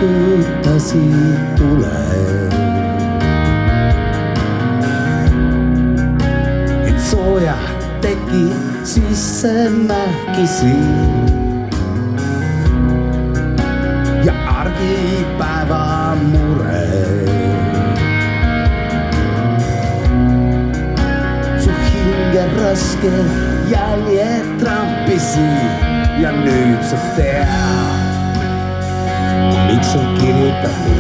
muistuttasi tulee. Et soja teki sisämäkisi ja arkipäivä muree. Sun hinge raske jäljet trampisi ja nyt sä teet. Miks on kirjoitettu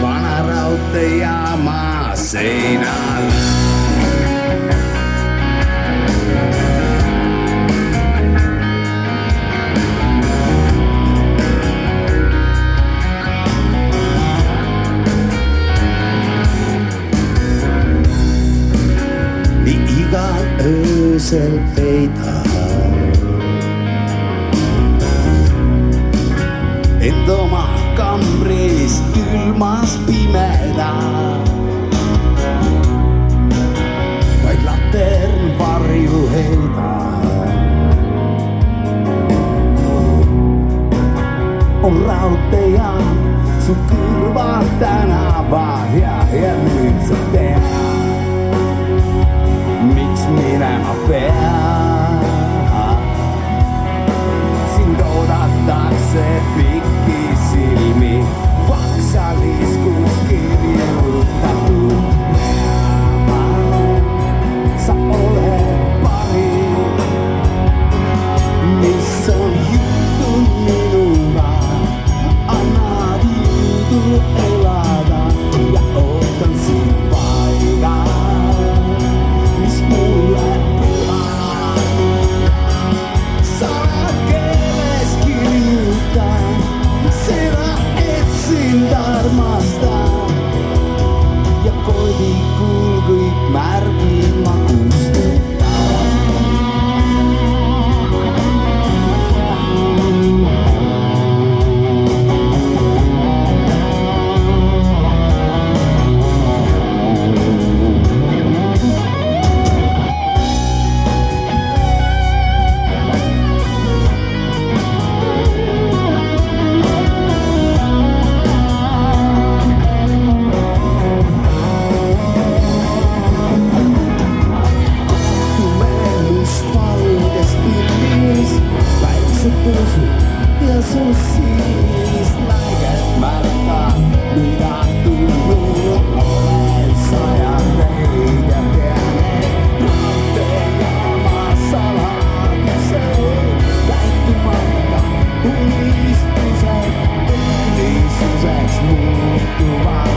vana rautejaama seinällä? Niin igan öösel peitaa. Et oma kamris külmas pimeä. Vaid latern varju heitää. On rauteja sun kylvää tänään vaan ja nyt sä teet. Miks minä mä peän? Sindodatakse pikkisilmi, vaksaliskus kirjoitettu. Sä olet pari, missä on juttu minulla. Anna juttu elada ja otan sin paikan, mis mulle tilaa. Salakeles kirjoittaa, sinä etsin darmasta. Ja koiti kulkuit märkin makustuttaa. Ja sun siis näet märkää, mitä tullut olen sajan teitä pienen. Rautejaama salatuseen, laittumatta unistuseen, todellisuuseksi muuttuvan.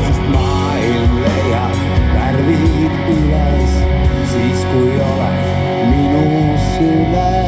Siis maille ja värvit yleis, siis kui olet minun syleis.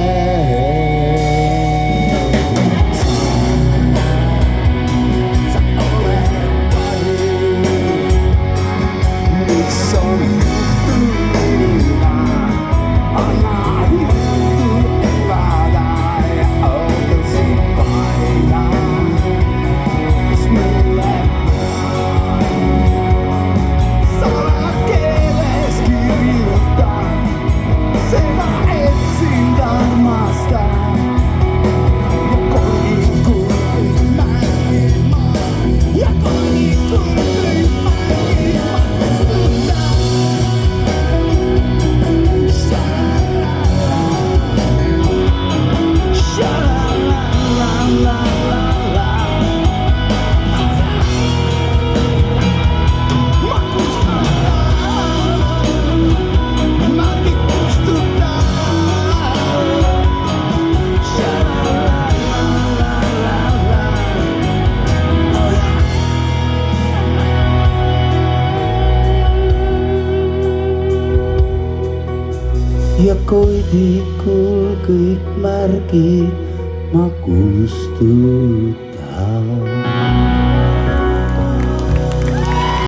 Ja koiti kulkuit märkit makustuttaa.